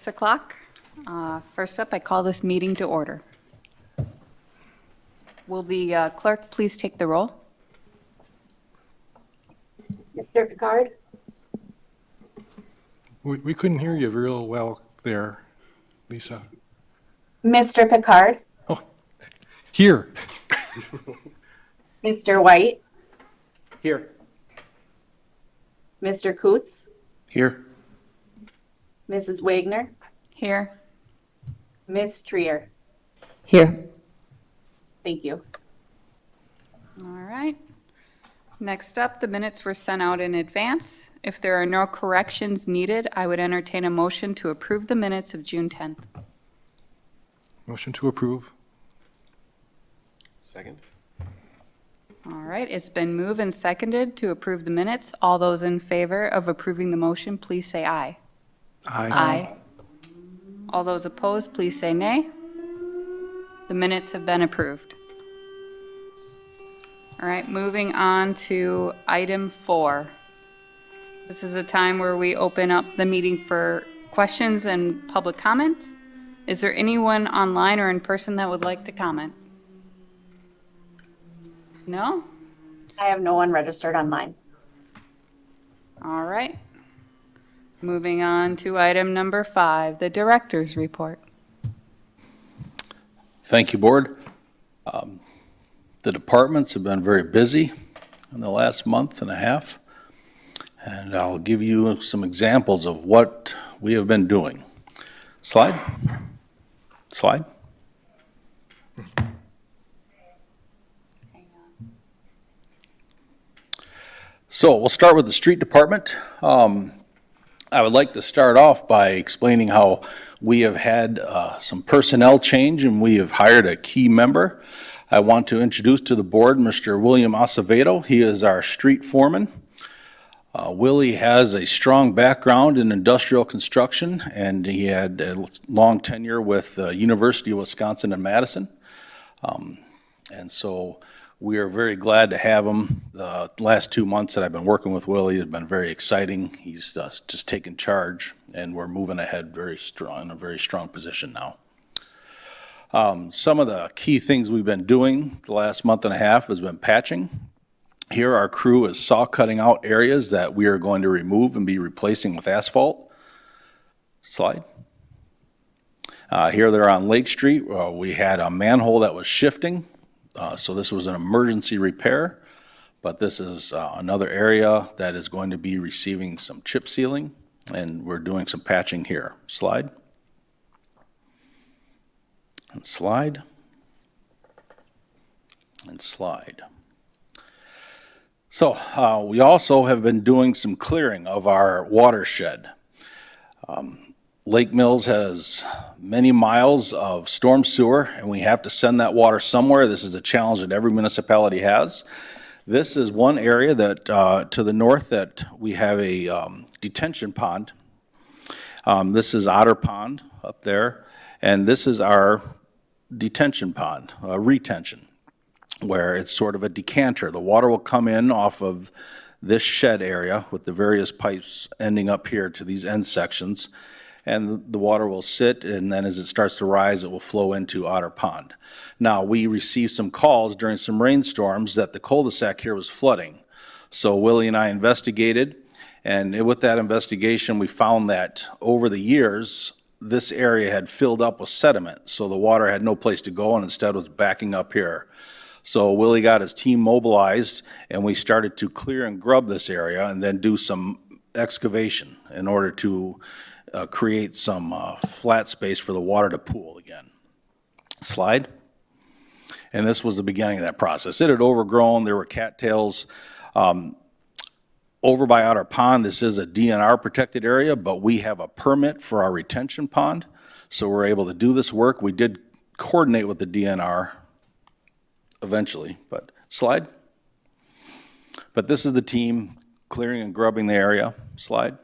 6 o'clock. First up, I call this meeting to order. Will the clerk please take the roll? Mr. Picard? We couldn't hear you real well there, Lisa. Mr. Picard? Oh, here. Mr. White? Here. Mr. Coots? Here. Mrs. Wagner? Here. Ms. Trier? Here. Thank you. All right. Next up, the minutes were sent out in advance. If there are no corrections needed, I would entertain a motion to approve the minutes of June 10th. Motion to approve. Second. All right, it's been moved and seconded to approve the minutes. All those in favor of approving the motion, please say aye. Aye. All those opposed, please say nay. The minutes have been approved. All right, moving on to item 4. This is a time where we open up the meeting for questions and public comment. Is there anyone online or in person that would like to comment? No? I have no one registered online. All right. Moving on to item number 5, the director's report. Thank you, Board. The departments have been very busy in the last month and a half, and I'll give you some examples of what we have been doing. Slide. Slide. So we'll start with the street department. I would like to start off by explaining how we have had some personnel change and we have hired a key member. I want to introduce to the board Mr. William Acevedo. He is our street foreman. Willie has a strong background in industrial construction, and he had a long tenure with University of Wisconsin in Madison. And so we are very glad to have him. The last 2 months that I've been working with Willie have been very exciting. He's just taken charge, and we're moving ahead very strong, in a very strong position now. Some of the key things we've been doing the last month and a half has been patching. Here our crew is saw cutting out areas that we are going to remove and be replacing with asphalt. Slide. Here they're on Lake Street. We had a manhole that was shifting. So this was an emergency repair, but this is another area that is going to be receiving some chip sealing, and we're doing some patching here. Slide. And slide. And slide. So we also have been doing some clearing of our watershed. Lake Mills has many miles of storm sewer, and we have to send that water somewhere. This is a challenge that every municipality has. This is one area that to the north that we have a detention pond. This is Otter Pond up there, and this is our detention pond, retention, where it's sort of a decanter. The water will come in off of this shed area with the various pipes ending up here to these end sections, and the water will sit, and then as it starts to rise, it will flow into Otter Pond. Now, we received some calls during some rainstorms that the cul-de-sac here was flooding. So Willie and I investigated, and with that investigation, we found that over the years, this area had filled up with sediment, so the water had no place to go and instead was backing up here. So Willie got his team mobilized, and we started to clear and grub this area and then do some excavation in order to create some flat space for the water to pool again. Slide. And this was the beginning of that process. It had overgrown. There were cattails. Over by Otter Pond, this is a DNR protected area, but we have a permit for our retention pond, so we're able to do this work. We did coordinate with the DNR eventually, but slide. But this is the team clearing and grubbing the area. Slide.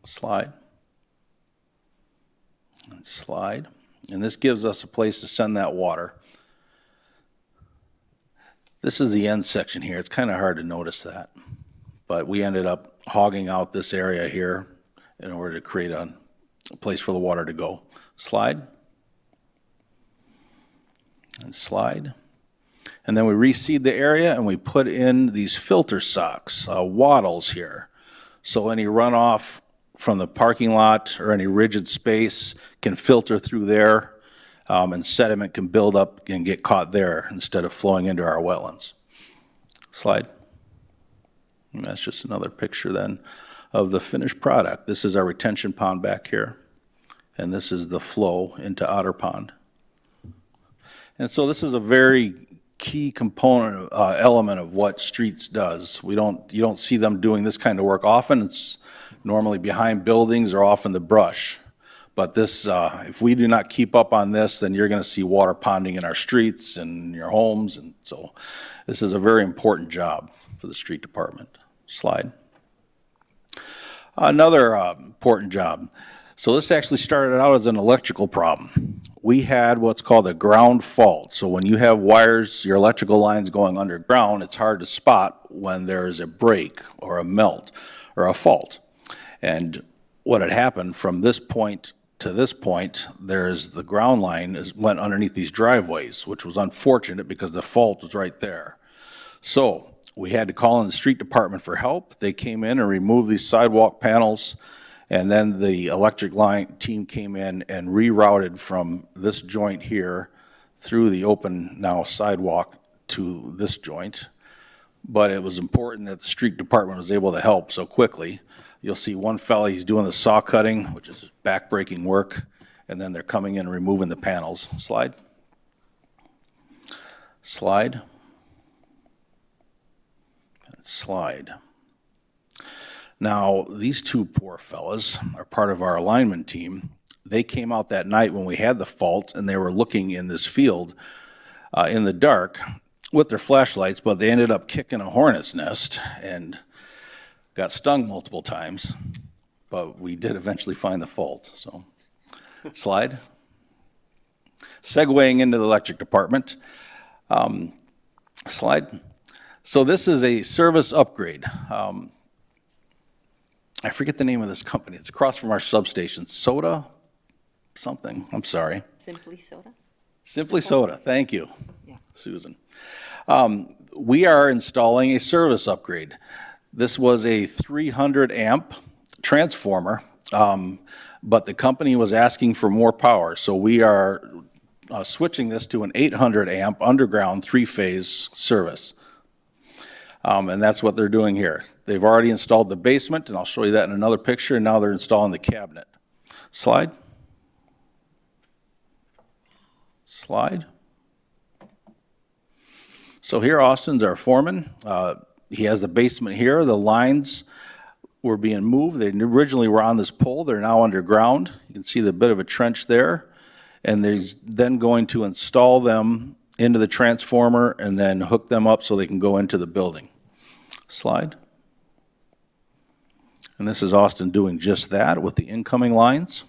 Slide. And slide. And this gives us a place to send that water. This is the end section here. It's kind of hard to notice that, but we ended up hogging out this area here in order to create a place for the water to go. Slide. And slide. And then we reseed the area and we put in these filter socks, wattles here. So any runoff from the parking lot or any rigid space can filter through there, and sediment can build up and get caught there instead of flowing into our wetlands. Slide. And that's just another picture then of the finished product. This is our retention pond back here, and this is the flow into Otter Pond. And so this is a very key component, element of what Streets does. You don't see them doing this kind of work often. It's normally behind buildings or off in the brush. But this, if we do not keep up on this, then you're gonna see water ponding in our streets and your homes. And so this is a very important job for the street department. Slide. Another important job. So this actually started out as an electrical problem. We had what's called a ground fault. So when you have wires, your electrical lines going underground, it's hard to spot when there's a break or a melt or a fault. And what had happened from this point to this point, there's the ground line went underneath these driveways, which was unfortunate because the fault was right there. So we had to call in the street department for help. They came in and removed these sidewalk panels. And then the electric line team came in and rerouted from this joint here through the open now sidewalk to this joint. But it was important that the street department was able to help so quickly. You'll see one fella, he's doing the saw cutting, which is back-breaking work, and then they're coming in and removing the panels. Slide. Slide. And slide. Now, these two poor fellas are part of our alignment team. They came out that night when we had the fault, and they were looking in this field in the dark with their flashlights, but they ended up kicking a hornet's nest and got stung multiple times. But we did eventually find the fault, so. Slide. Segueing into the electric department. Slide. So this is a service upgrade. I forget the name of this company. It's across from our substation. Soda something. I'm sorry. Simply Soda? Simply Soda. Thank you, Susan. We are installing a service upgrade. This was a 300 amp transformer, but the company was asking for more power. So we are switching this to an 800 amp underground 3-phase service. And that's what they're doing here. They've already installed the basement, and I'll show you that in another picture, and now they're installing the cabinet. Slide. Slide. So here Austin's our foreman. He has the basement here. The lines were being moved. They originally were on this pole. They're now underground. You can see the bit of a trench there. And he's then going to install them into the transformer and then hook them up so they can go into the building. Slide. And this is Austin doing just that with the incoming lines.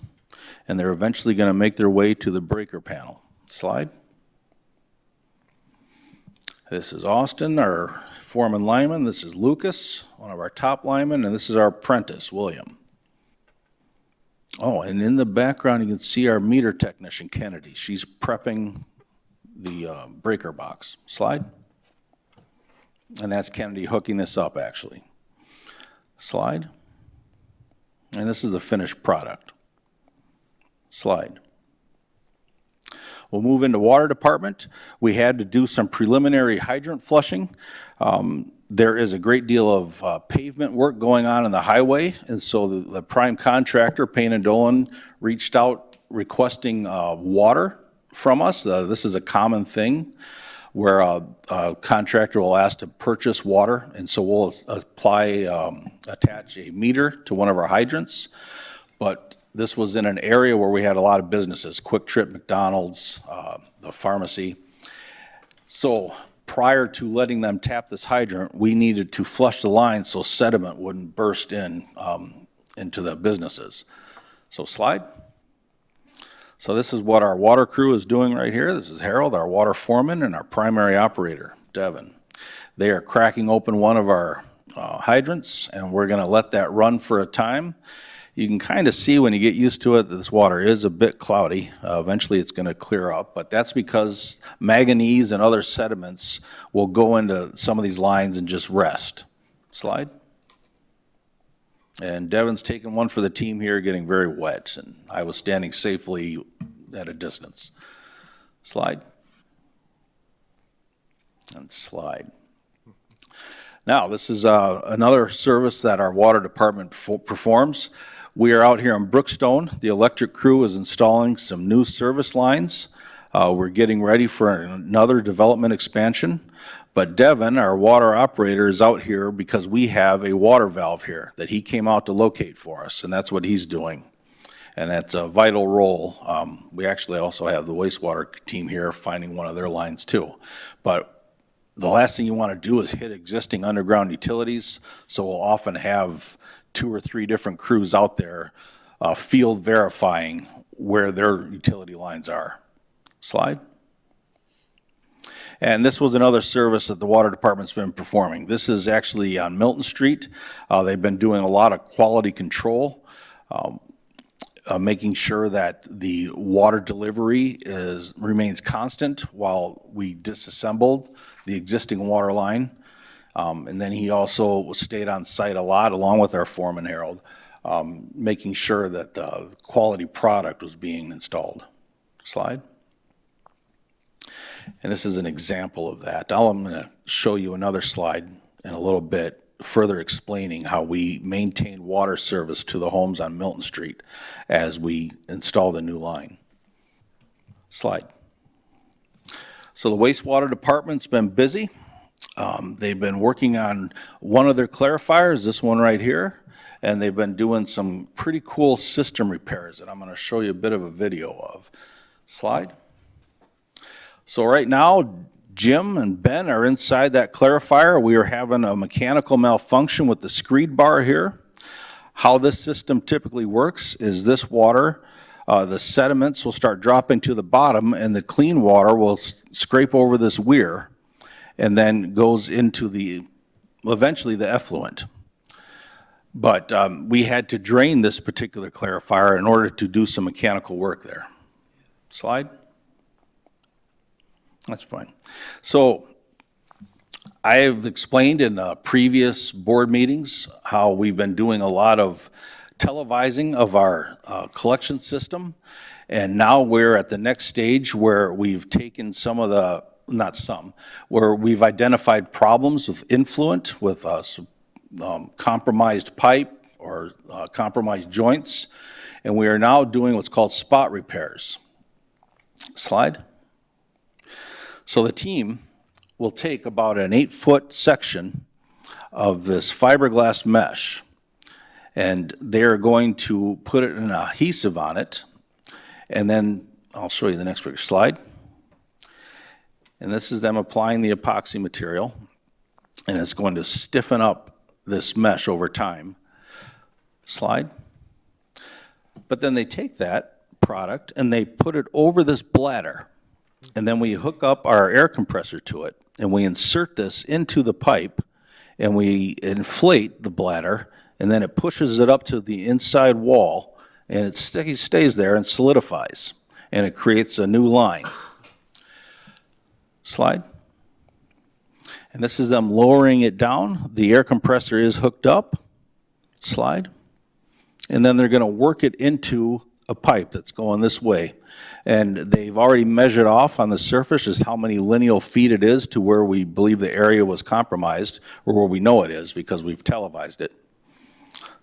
And they're eventually going to make their way to the breaker panel. Slide. This is Austin, our foreman lineman. This is Lucas, one of our top linemen. And this is our apprentice, William. Oh, and in the background, you can see our meter technician, Kennedy. She's prepping the breaker box. Slide. And that's Kennedy hooking this up, actually. Slide. And this is the finished product. Slide. We'll move into water department. We had to do some preliminary hydrant flushing. There is a great deal of pavement work going on the highway, and so the prime contractor, Payne and Dolan, reached out requesting water from us. This is a common thing where a contractor will ask to purchase water, and so we'll attach a meter to one of our hydrants. But this was in an area where we had a lot of businesses, Quick Trip, McDonald's, the pharmacy. So prior to letting them tap this hydrant, we needed to flush the line so sediment wouldn't burst into the businesses. So slide. So this is what our water crew is doing right here. This is Harold, our water foreman, and our primary operator, Devin. They are cracking open one of our hydrants, and we're going to let that run for a time. You can kind of see when you get used to it that this water is a bit cloudy. Eventually it's going to clear up, but that's because manganese and other sediments will go into some of these lines and just rest. Slide. And Devin's taking one for the team here, getting very wet, and I was standing safely at a distance. Slide. And slide. Now, this is another service that our water department performs. We are out here in Brookstone. The electric crew is installing some new service lines. We're getting ready for another development expansion. But Devin, our water operator, is out here because we have a water valve here that he came out to locate for us, and that's what he's doing. And that's a vital role. We actually also have the wastewater team here finding one of their lines too. But the last thing you want to do is hit existing underground utilities, so we'll often have 2 or 3 different crews out there field verifying where their utility lines are. Slide. And this was another service that the water department's been performing. This is actually on Milton Street. They've been doing a lot of quality control, making sure that the water delivery remains constant while we disassembled the existing water line. And then he also stayed on site a lot, along with our foreman, Harold, making sure that the quality product was being installed. Slide. And this is an example of that. Now I'm going to show you another slide in a little bit, further explaining how we maintain water service to the homes on Milton Street as we install the new line. Slide. So the wastewater department's been busy. They've been working on one of their clarifiers, this one right here, and they've been doing some pretty cool system repairs that I'm going to show you a bit of a video of. Slide. So right now, Jim and Ben are inside that clarifier. We are having a mechanical malfunction with the screed bar here. How this system typically works is this water, the sediments will start dropping to the bottom, and the clean water will scrape over this weir and then goes into eventually the effluent. But we had to drain this particular clarifier in order to do some mechanical work there. Slide. That's fine. So I have explained in previous board meetings how we've been doing a lot of televising of our collection system. And now we're at the next stage where we've taken some of the, not some, where we've identified problems of influent with compromised pipe or compromised joints. And we are now doing what's called spot repairs. Slide. So the team will take about an 8-foot section of this fiberglass mesh, and they're going to put an adhesive on it, and then I'll show you the next slide. And this is them applying the epoxy material, and it's going to stiffen up this mesh over time. Slide. But then they take that product and they put it over this bladder. And then we hook up our air compressor to it, and we insert this into the pipe, and we inflate the bladder, and then it pushes it up to the inside wall, and it stays there and solidifies, and it creates a new line. Slide. And this is them lowering it down. The air compressor is hooked up. Slide. And then they're going to work it into a pipe that's going this way. And they've already measured off on the surface just how many lineal feet it is to where we believe the area was compromised, or where we know it is because we've televised it.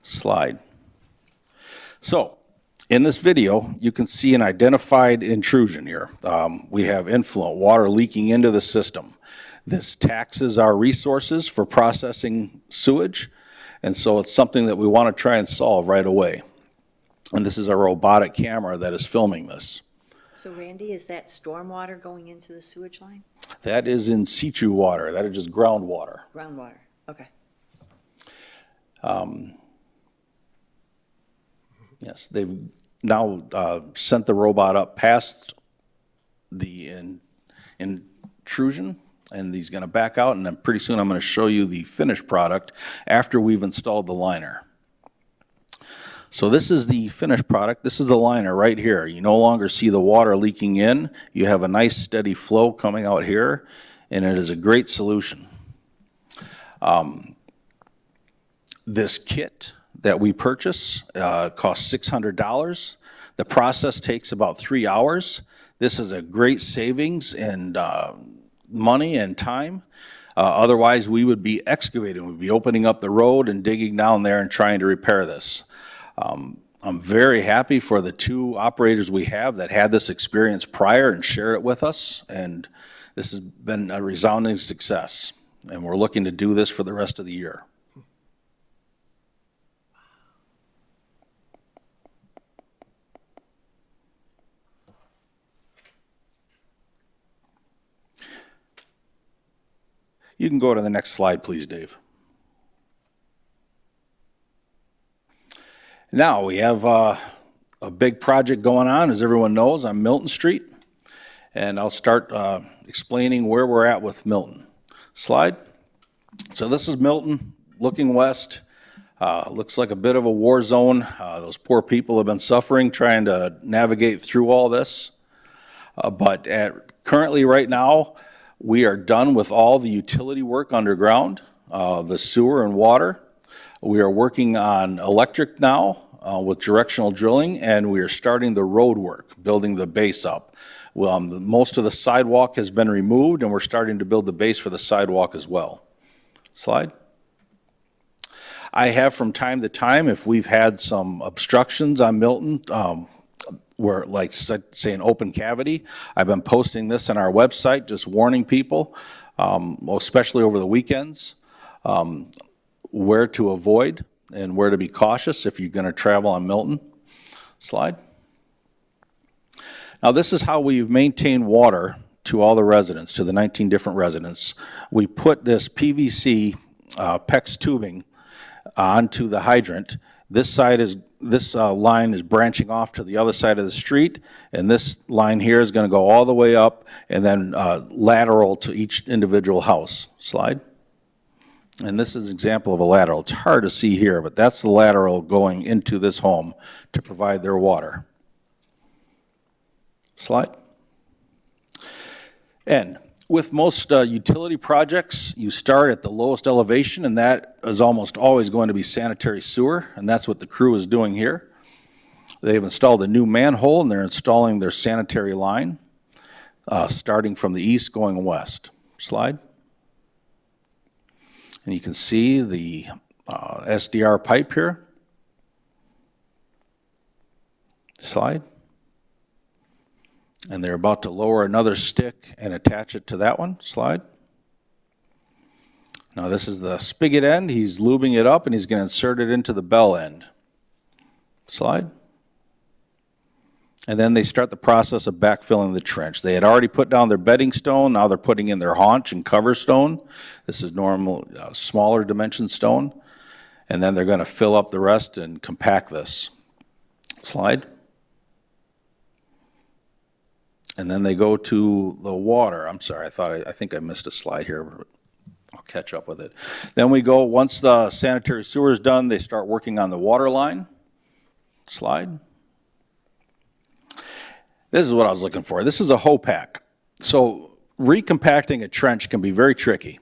Slide. So, in this video, you can see an identified intrusion here. We have influent water leaking into the system. This taxes our resources for processing sewage, and so it's something that we want to try and solve right away. And this is a robotic camera that is filming this. So Randy, is that stormwater going into the sewage line? That is in situ water. That is just groundwater. Groundwater, okay. Yes, they've now sent the robot up past the intrusion, and he's going to back out, and then pretty soon I'm going to show you the finished product after we've installed the liner. So this is the finished product. This is the liner right here. You no longer see the water leaking in. You have a nice steady flow coming out here, and it is a great solution. This kit that we purchase costs $600. The process takes about 3 hours. This is a great savings in money and time. Otherwise, we would be excavating. We'd be opening up the road and digging down there and trying to repair this. I'm very happy for the 2 operators we have that had this experience prior and share it with us, and this has been a resounding success, and we're looking to do this for the rest of the year. You can go to the next slide, please, Dave. Now, we have a big project going on, as everyone knows, on Milton Street. And I'll start explaining where we're at with Milton. Slide. So this is Milton, looking west. Looks like a bit of a war zone. Those poor people have been suffering trying to navigate through all this. But currently, right now, we are done with all the utility work underground, the sewer and water. We are working on electric now with directional drilling, and we are starting the road work, building the base up. Well, most of the sidewalk has been removed, and we're starting to build the base for the sidewalk as well. Slide. I have from time to time, if we've had some obstructions on Milton, where, like, say, an open cavity, I've been posting this on our website, just warning people, especially over the weekends, where to avoid and where to be cautious if you're going to travel on Milton. Slide. Now, this is how we've maintained water to all the residents, to the 19 different residents. We put this PVC PEX tubing onto the hydrant. This line is branching off to the other side of the street, and this line here is going to go all the way up and then lateral to each individual house. Slide. And this is an example of a lateral. It's hard to see here, but that's the lateral going into this home to provide their water. Slide. And with most utility projects, you start at the lowest elevation, and that is almost always going to be sanitary sewer, and that's what the crew is doing here. They've installed a new manhole, and they're installing their sanitary line, starting from the east going west. Slide. And you can see the SDR pipe here. Slide. And they're about to lower another stick and attach it to that one. Slide. Now this is the spigot end. He's lubing it up and he's going to insert it into the bell end. Slide. And then they start the process of backfilling the trench. They had already put down their bedding stone. Now they're putting in their haunch and cover stone. This is normal, smaller dimension stone. And then they're going to fill up the rest and compact this. Slide. And then they go to the water. I'm sorry, I think I missed a slide here, but I'll catch up with it. Then we go, once the sanitary sewer is done, they start working on the water line. Slide. This is what I was looking for. This is a hoe pack. So recompacting a trench can be very tricky.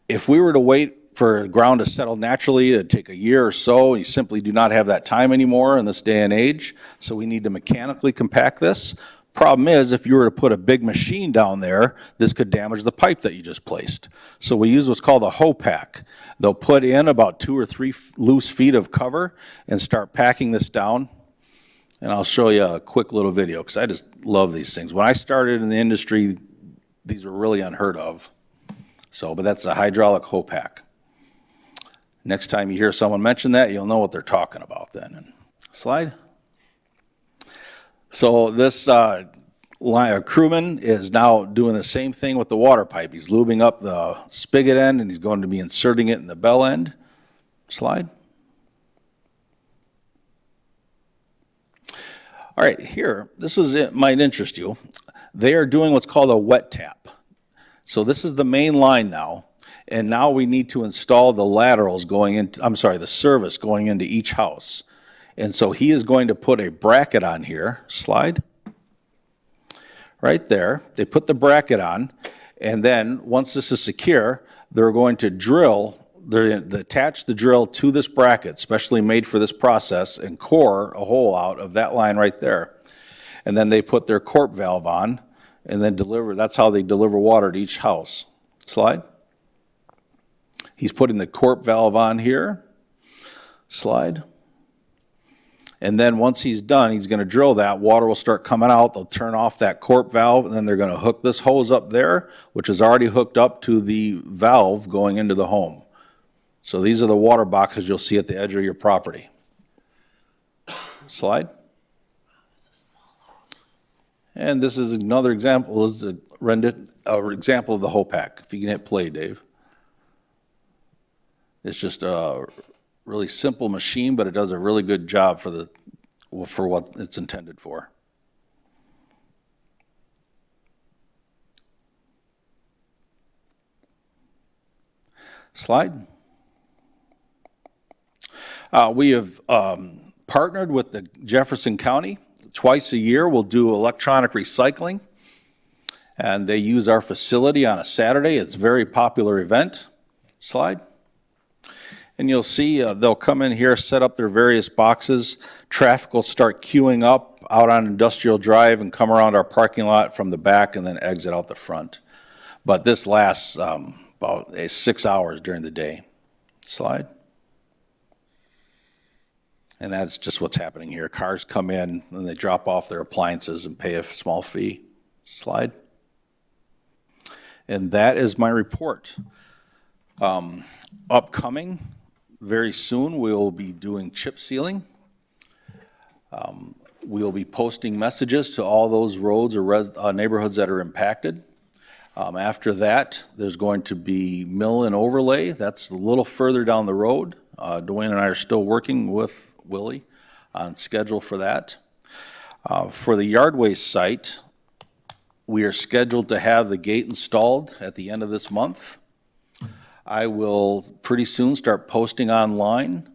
If we were to wait for ground to settle naturally, it'd take a year or so. You simply do not have that time anymore in this day and age. So we need to mechanically compact this. Problem is, if you were to put a big machine down there, this could damage the pipe that you just placed. So we use what's called a hoe pack. They'll put in about 2 or 3 loose feet of cover and start packing this down. And I'll show you a quick little video because I just love these things. When I started in the industry, these were really unheard of. So, but that's a hydraulic hoe pack. Next time you hear someone mention that, you'll know what they're talking about then. Slide. So this crewman is now doing the same thing with the water pipe. He's lubing up the spigot end and he's going to be inserting it in the bell end. Slide. All right, here, might interest you. They are doing what's called a wet tap. So this is the main line now, and now we need to install the laterals going into, the service going into each house. And so he is going to put a bracket on here, slide, right there. They put the bracket on, and then, once this is secure, they're going to attach the drill to this bracket, specially made for this process, and core a hole out of that line right there. And then they put their corp valve on, and then that's how they deliver water to each house. Slide. He's putting the corp valve on here. Slide. And then once he's done, he's gonna drill that, water will start coming out, they'll turn off that corp valve, and then they're gonna hook this hose up there, which is already hooked up to the valve going into the home. So these are the water boxes you'll see at the edge of your property. Slide. And this is another example, this is an example of the HOPAC. If you can hit play, Dave. It's just a really simple machine, but it does a really good job for what it's intended for. Slide. We have partnered with the Jefferson County. Twice a year, we'll do electronic recycling, and they use our facility on a Saturday. It's a very popular event. Slide. And you'll see they'll come in here, set up their various boxes. Traffic will start queuing up out on Industrial Drive and come around our parking lot from the back and then exit out the front. But this lasts about 6 hours during the day. Slide. And that's just what's happening here. Cars come in and they drop off their appliances and pay a small fee. Slide. And that is my report. Upcoming, very soon, we will be doing chip sealing. We will be posting messages to all those roads or neighborhoods that are impacted. After that, there's going to be mill and overlay. That's a little further down the road. Dwayne and I are still working with Willie on schedule for that. For the yard waste site, we are scheduled to have the gate installed at the end of this month. I will pretty soon start posting online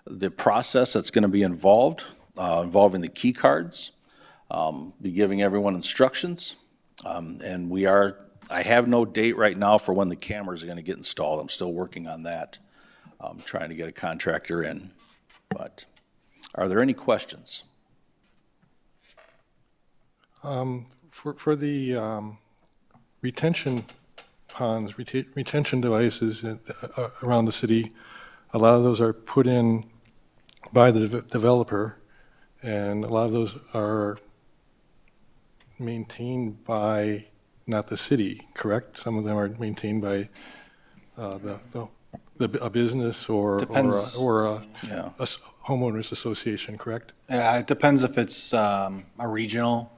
the process that's going to be involved, involving the key cards, be giving everyone instructions. And I have no date right now for when the cameras are going to get installed. I'm still working on that, trying to get a contractor in. But are there any questions? For the retention ponds, retention devices around the city, a lot of those are put in by the developer, and a lot of those are maintained by not the city, correct? Some of them are maintained by a business or Depends. a Yeah. homeowners association, correct? It depends if it's a regional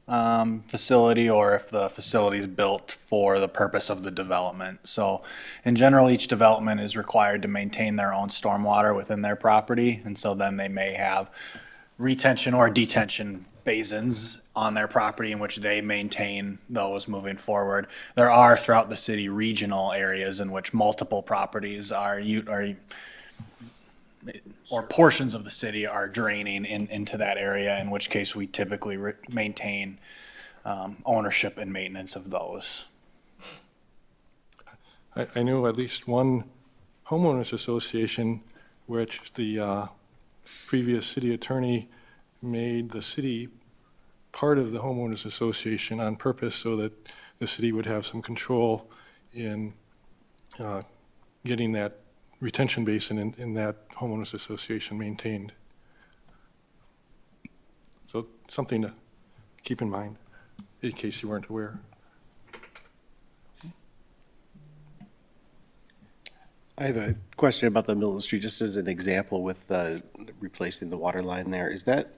facility or if the facility is built for the purpose of the development. So in general, each development is required to maintain their own stormwater within their property. And so then they may have retention or detention basins on their property in which they maintain those moving forward. There are throughout the city regional areas in which multiple properties are or portions of the city are draining into that area, in which case we typically maintain ownership and maintenance of those. I know at least one homeowners association which the previous city attorney made the city part of the homeowners association on purpose so that the city would have some control in getting that retention basin in that homeowners association maintained. So something to keep in mind in case you weren't aware. I have a question about the Milton Street, just as an example with replacing the water line there. Is that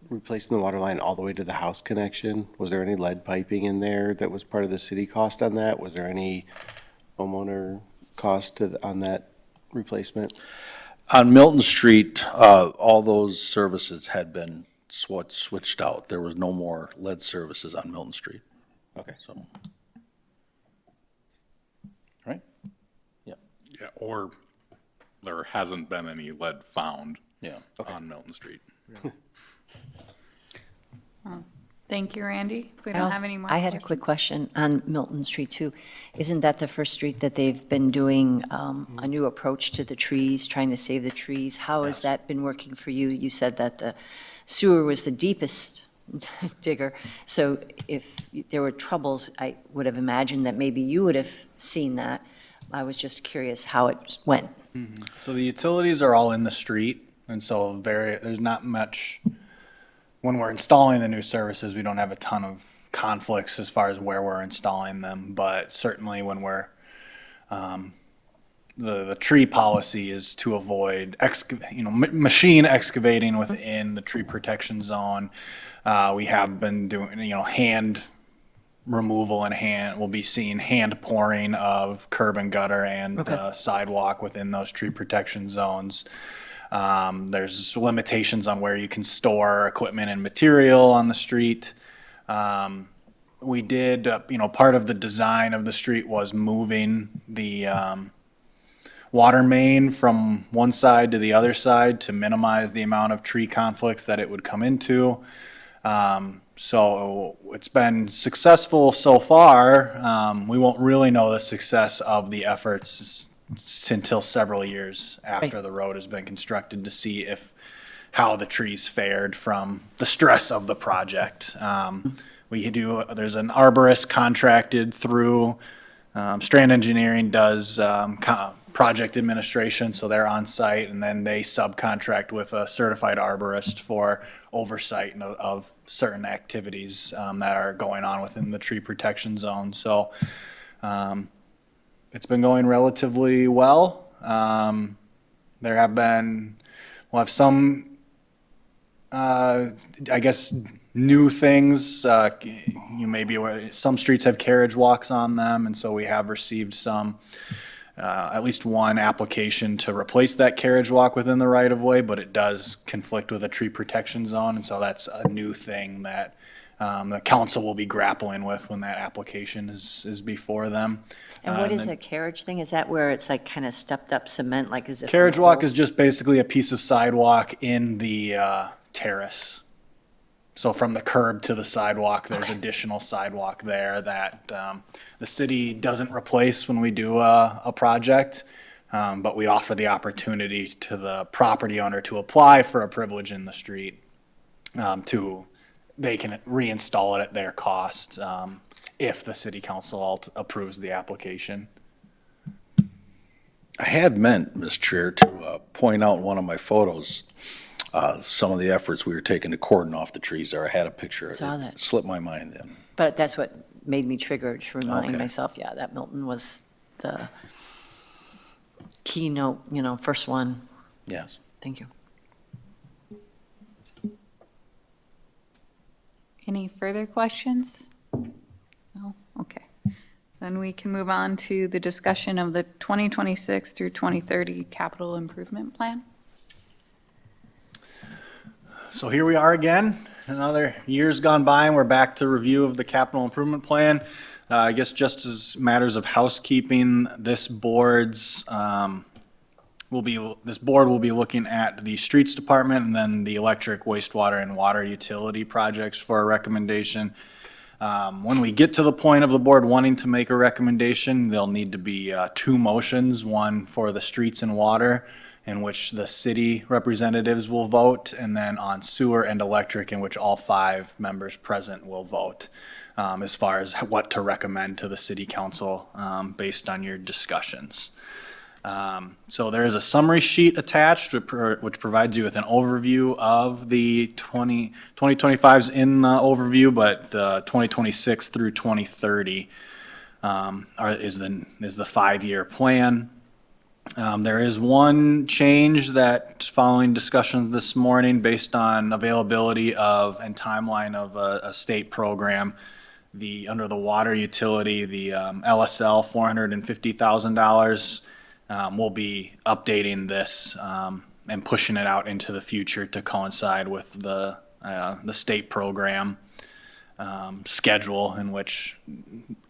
replacing the water line all the way to the house connection? Was there any lead piping in there that was part of the city cost on that? Was there any homeowner cost on that replacement? On Milton Street, all those services had been switched out. There was no more lead services on Milton Street. Okay. So, right? Yeah. Yeah, or there hasn't been any lead found Yeah, on Milton Street. Thank you, Randy. If we I don't also- have any more I had a questions. quick question on Milton Street too. Isn't that the first street that they've been doing a new approach to the trees, trying to save the trees? How has Yes. that been working for you? You said that the sewer was the deepest digger. So if there were troubles, I would have imagined that maybe you would have seen that. I was just curious how it went. So the utilities are all in the street, and so there's not much, when we're installing the new services, we don't have a ton of conflicts as far as where we're installing them, but certainly when we're, the tree policy is to avoid machine excavating within the tree protection zone. We have been doing, hand removal and we'll be seeing hand pouring of curb and gutter and Okay. sidewalk within those tree protection zones. There's limitations on where you can store equipment and material on the street. We did, part of the design of the street was moving the water main from one side to the other side to minimize the amount of tree conflicts that it would come into. So it's been successful so far. We won't really know the success of the efforts until several years after Right. the road has been constructed to see how the trees fared from the stress of the project. There's an arborist contracted through, Strand Engineering does project administration, so they're on site, and then they subcontract with a certified arborist for oversight of certain activities that are going on within the tree protection zone. So it's been going relatively well. We'll have some, I guess, new things. You may be aware, some streets have carriage walks on them, and so we have received at least one application to replace that carriage walk within the right of way, but it does conflict with a tree protection zone, and so that's a new thing that the council will be grappling with when that application is before them. And what is then a carriage thing? Is that where it's like kind of stepped up cement, like as if? Carriage walk is just basically a piece of sidewalk in the terrace. So from the curb to the sidewalk, there's additional sidewalk there that the city doesn't replace when we do a project, but we offer the opportunity to the property owner to apply for a privilege in the street. They can reinstall it at their cost if the city council approves the application. I had meant, Ms. Trier, to point out in one of my photos, some of the efforts we were taking to cordon off the trees there. I had a picture. Saw It that. slipped my mind then. But that's what made me trigger to remind Okay. myself, yeah, that Milton was the keynote, first one. Yes. Thank you. Any further questions? No? Okay. Then we can move on to the discussion of the 2026 through 2030 capital improvement plan. So here we are again, another year's gone by, and we're back to review of the capital improvement plan. I guess just as matters of housekeeping, this board will be looking at the streets department and then the electric, wastewater, and water utility projects for a recommendation. When we get to the point of the board wanting to make a recommendation, there'll need to be two motions, one for the streets and water, in which the city representatives will vote, and then on sewer and electric, in which all 5 members present will vote, as far as what to recommend to the city council based on your discussions. So there is a summary sheet attached which provides you with an overview of the 2025's in the overview, but the 2026 through 2030 is the 5-year plan. There is one change that, following discussion this morning, based on availability of and timeline of a state program, under the water utility, the LSL, $450,000. We'll be updating this and pushing it out into the future to coincide with the state program schedule, in which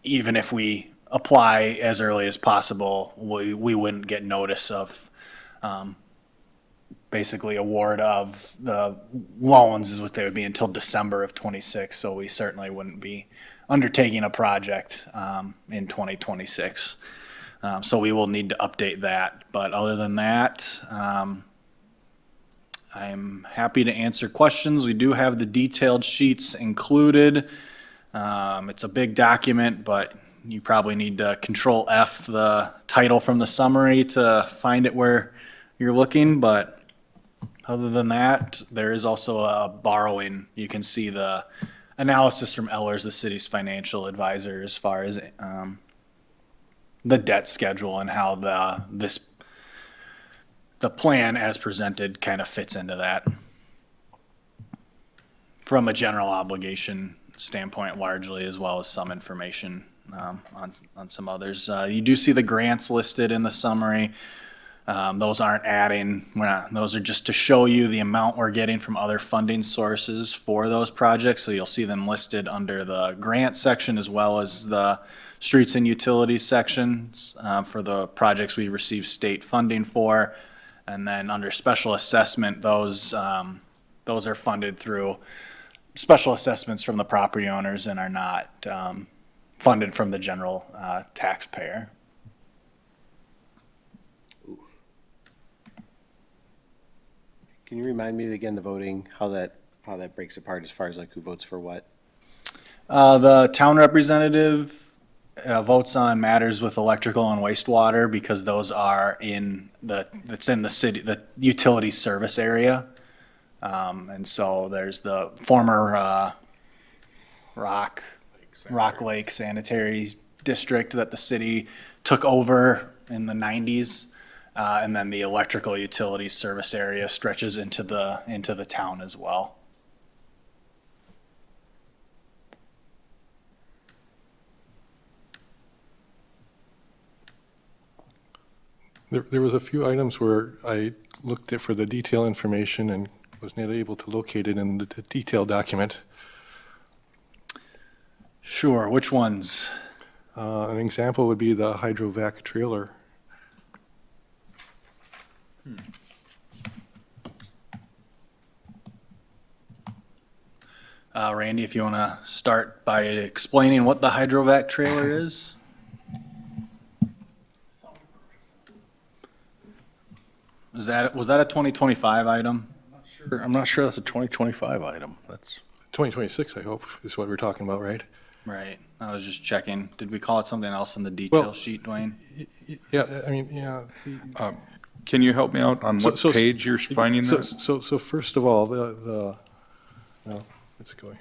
even if we apply as early as possible, we wouldn't get notice of basically award of the loans is what they would be until December of '26. So we certainly wouldn't be undertaking a project in 2026. So we will need to update that. But other than that, I'm happy to answer questions. We do have the detailed sheets included. It's a big document, but you probably need to Control F the title from the summary to find it where you're looking. But other than that, there is also a borrowing. You can see the analysis from Ellers, the city's financial advisor, as far as the debt schedule and how the plan as presented kind of fits into that. From a general obligation standpoint largely, as well as some information on some others. You do see the grants listed in the summary. Those aren't adding, those are just to show you the amount we're getting from other funding sources for those projects. So you'll see them listed under the grant section as well as the streets and utilities sections for the projects we receive state funding for. And then under special assessment, those are funded through special assessments from the property owners and are not funded from the general taxpayer. Can you remind me again, the voting, how that breaks apart as far as like who votes for what? The town representative votes on matters with electrical and wastewater because those are it's in the city, the utility service area. And so there's the former Rock Lake Sanitary District that the city took over in the 90s. And then the electrical utility service area stretches into the town as well. There was a few items where I looked at for the detail information and was not able to locate it in the detailed document. Sure, which ones? An example would be the hydrovac trailer. Randy, if you want to start by explaining what the hydrovac trailer is? Was that a 2025 item? I'm not sure that's a 2025 item. That's 2026, I hope, is what we're talking about, right? Right, I was just checking. Did we call it something else in the detail Well, sheet, Dwayne? Yeah, I mean, yeah. Can you help me out on what page you're finding this? So first of all, well, let's go here.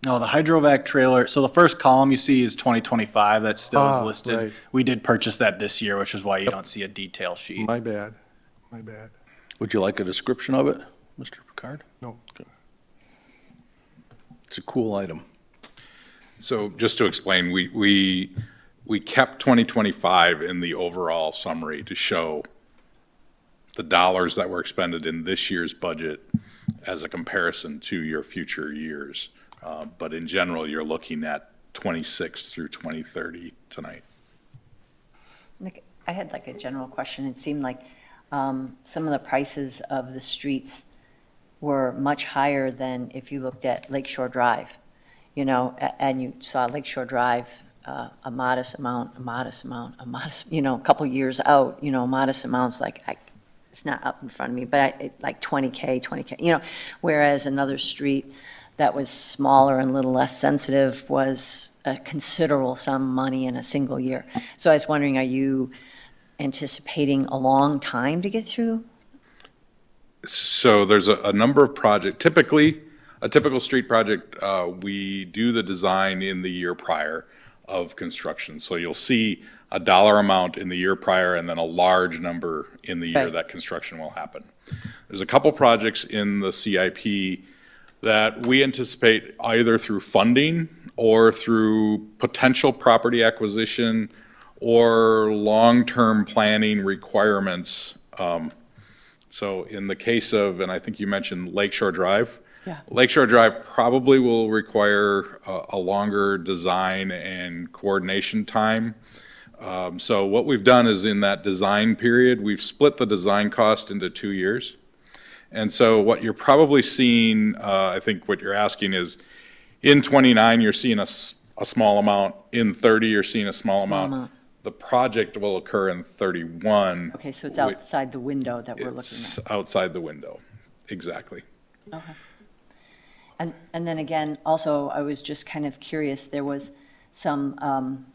No, the hydrovac trailer, so the first column you see is 2025, that still is listed. Right. We did purchase that this year, which is why you don't see a detail sheet. My bad. Would you like a description of it, Mr. Picard? No. It's a cool item. So just to explain, we kept 2025 in the overall summary to show the dollars that were expended in this year's budget as a comparison to your future years. But in general, you're looking at 26 through 2030 tonight. Nick, I had like a general question. It seemed like some of the prices of the streets were much higher than if you looked at Lakeshore Drive, and you saw Lakeshore Drive, a modest amount, a couple years out, modest amounts, it's not up in front of me, but like 20K, whereas another street that was smaller and a little less sensitive was a considerable sum of money in a single year. So I was wondering, are you anticipating a long time to get through? So there's a number of projects. Typically, a typical street project, we do the design in the year prior of construction. So you'll see a dollar amount in the year prior and then a large number in the year Right. that construction will happen. There's a couple projects in the CIP that we anticipate either through funding or through potential property acquisition or long-term planning requirements. So in the case of, and I think you mentioned Lakeshore Drive. Yeah. Lakeshore Drive probably will require a longer design and coordination time. So what we've done is in that design period, we've split the design cost into 2 years. And so what you're probably seeing, I think what you're asking is, in 29, you're seeing a small amount. In 30, you're seeing a small amount. The project will occur in 31. Okay, so it's outside the window that we're looking It's at. outside the window, exactly. Okay. And then again, also, I was just kind of curious, there was some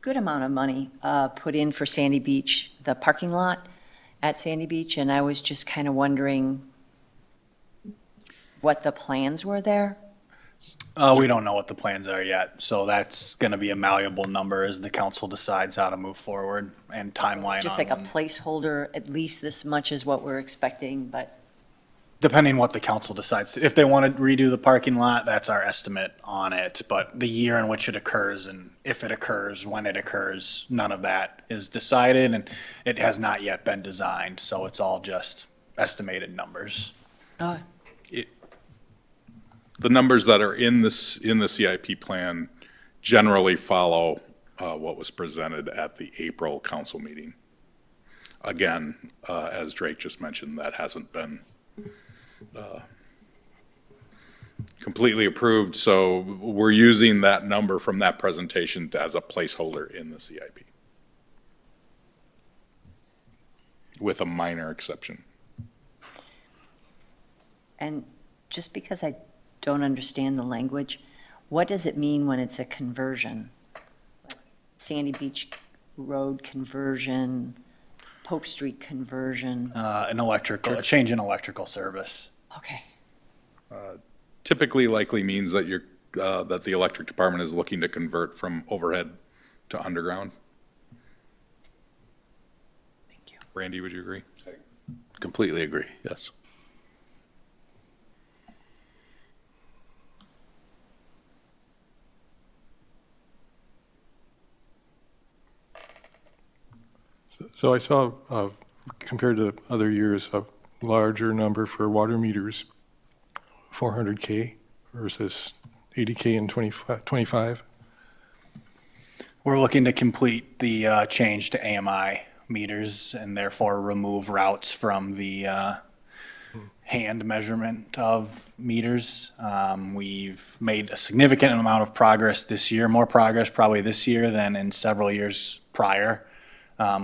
good amount of money put in for Sandy Beach, the parking lot at Sandy Beach, and I was just kind of wondering what the plans were there? We don't know what the plans are yet, so that's gonna be a malleable number as the council decides how to move forward and timeline Just on like a when. placeholder, at least this much is what we're expecting, but, Depending what the council decides. If they want to redo the parking lot, that's our estimate on it. But the year in which it occurs and if it occurs, when it occurs, none of that is decided and it has not yet been designed. So it's all just estimated numbers. oh, The numbers that are in the CIP plan generally follow what was presented at the April council meeting. Again, as Drake just mentioned, that hasn't been completely approved, so we're using that number from that presentation as a placeholder in the CIP, with a minor exception. and just because I don't understand the language, what does it mean when it's a conversion? Sandy Beach Road conversion, Pope Street conversion, A change in electrical service. okay. Typically likely means that that the electric department is looking to convert from overhead to underground. Thank you. Randy, would you agree? Completely agree, yes. So I saw, compared to other years, a larger number for water meters, 400K versus 80K in 25. We're looking to complete the change to AMI meters and therefore remove routes from the hand measurement of meters. We've made a significant amount of progress this year, more progress probably this year than in several years prior.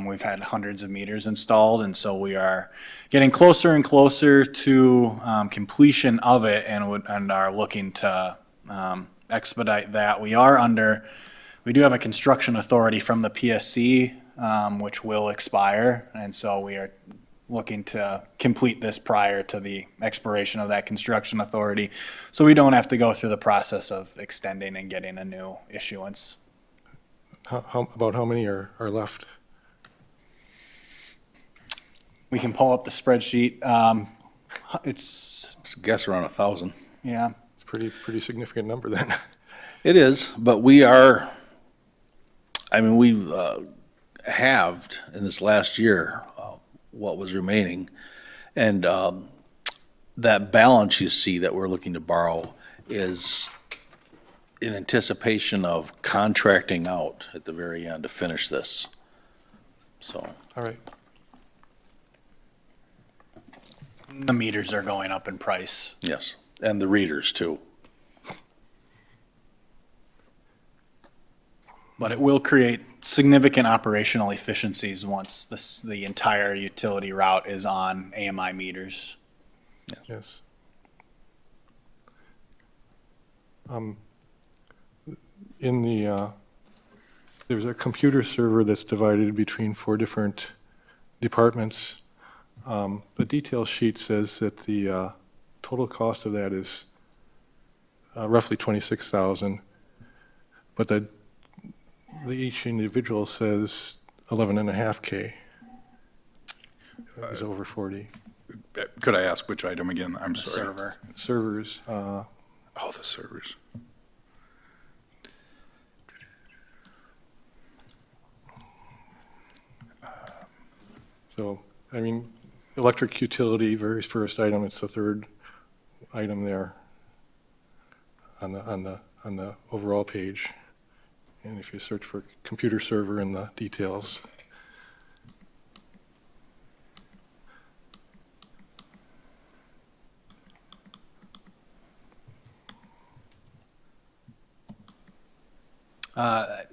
We've had hundreds of meters installed, and so we are getting closer and closer to completion of it and are looking to expedite that. We do have a construction authority from the PSC, which will expire, and so we are looking to complete this prior to the expiration of that construction authority, so we don't have to go through the process of extending and getting a new issuance. About how many are left? We can pull up the spreadsheet. It's, Guess around 1,000. yeah, It's a pretty significant number then. It is, but we've halved in this last year what was remaining. And that balance you see that we're looking to borrow is in anticipation of contracting out at the very end to finish this. So, All right. the meters are going up in price. yes, and the readers too. But it will create significant operational efficiencies once the entire utility route is on AMI meters. Yes. There's a computer server that's divided between 4 different departments. The detail sheet says that the total cost of that is roughly $26,000, but each individual says 11.5K. Is over 40. Could I ask which item again? I'm The sorry. server. Servers, Oh, the servers. so, I mean, electric utility, very first item, it's the third item there on the overall page. And if you search for computer server in the details,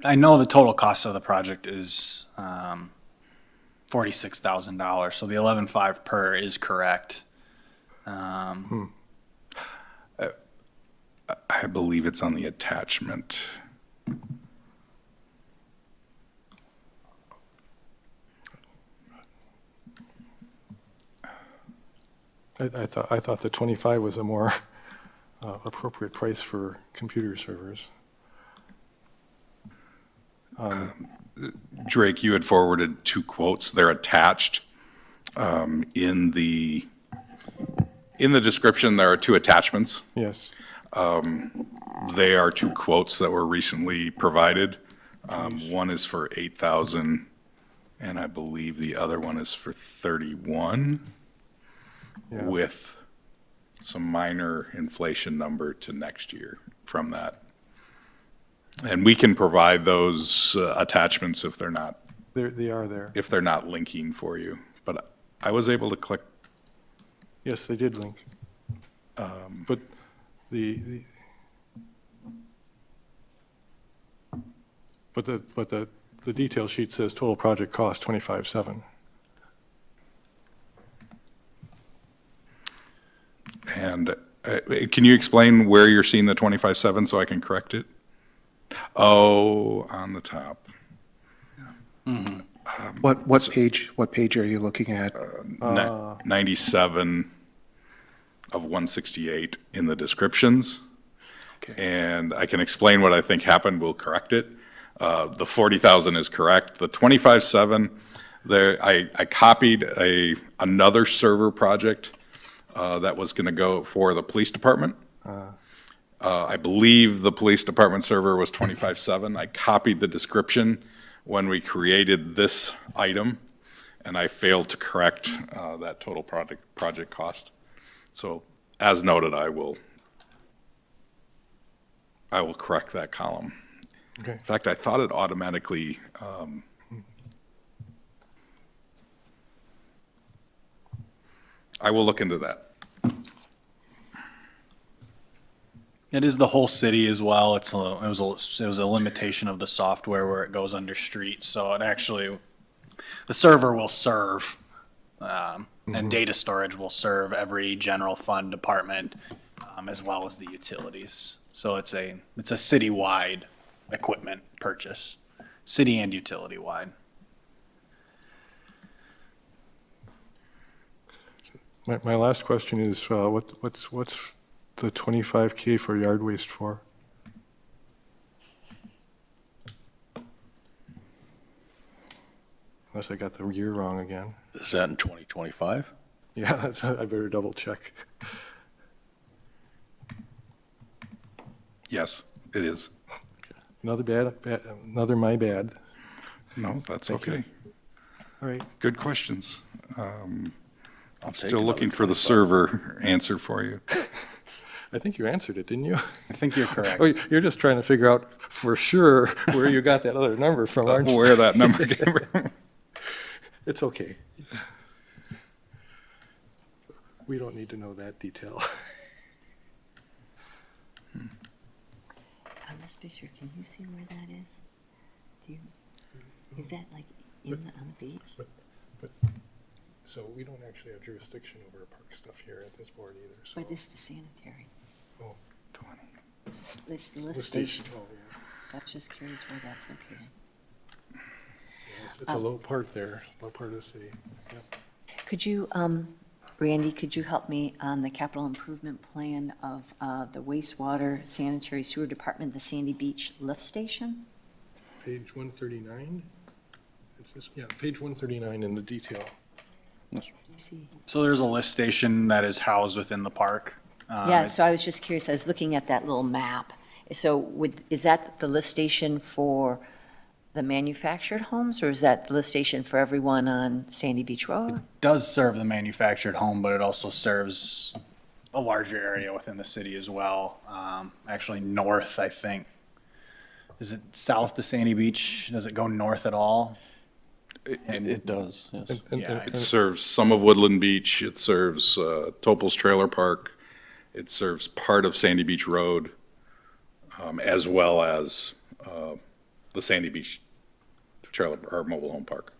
I know the total cost of the project is $46,000, so the 11.5 per is correct. I believe it's on the attachment. I thought the 25 was a more appropriate price for computer servers. Drake, you had forwarded two quotes. They're attached. In the description, there are two attachments. Yes. They are two quotes that were recently provided. One is for 8,000, and I believe the other one is for 31, Yeah. with some minor inflation number to next year from that. And we can provide those attachments if they're not They are there. linking for you. But I was able to click. Yes, they did link. But the detail sheet says total project cost 25.7. And can you explain where you're seeing the 25.7 so I can correct it? Oh, on the top. What page are you looking at? 97 of 168 in the descriptions. Okay. And I can explain what I think happened. We'll correct it. The 40,000 is correct. The 25.7, there, I copied another server project that was going to go for the police department. I believe the police department server was 25.7. I copied the description when we created this item, and I failed to correct that total project cost. So as noted, I will correct that column. Okay. In fact, I thought it automatically, I will look into that. It is the whole city as well. It was a limitation of the software where it goes under streets, so it actually, the server will serve, and data storage will serve every general fund department, as well as the utilities. So it's a citywide equipment purchase, city and utility wide. My last question is, what's the 25K for yard waste for? Unless I got the year wrong again. Is that in 2025? Yeah, I better double check. Yes, it is. Another my bad. No, that's Thank you. okay. All right. Good questions. I'm take still looking another for the 25. server answer for you. I think you answered it, didn't you? I think you're correct. Oh, you're just trying to figure out for sure where you got that other number from, aren't you? Where that number came from. It's okay. We don't need to know that detail. On this picture, can you see where that is? Is that like on the beach? So we don't actually have jurisdiction over park stuff here at this board either, so. But this is the sanitary. Oh, It's the lift the station. station, oh, yeah. So I was just curious where that's located. It's a low part there, low part of the city. Yep. Could you, Randy, could you help me on the capital improvement plan of the wastewater sanitary sewer department, the Sandy Beach lift station? Page 139? It's this, yeah, page 139 in the detail. Do you see? So there's a lift station that is housed within the park. Yeah, so I was just curious, I was looking at that little map. So is that the lift station for the manufactured homes, or is that the lift station for everyone on Sandy Beach Road? Does serve the manufactured home, but it also serves a larger area within the city as well. Actually north, I think. Is it south to Sandy Beach? Does it go north at all? It does, yes. Yeah, It serves some of Woodland Beach, it serves Topol's Trailer Park, it serves part of Sandy Beach Road, as well as the Sandy Beach Trailer, or Mobile Home Park.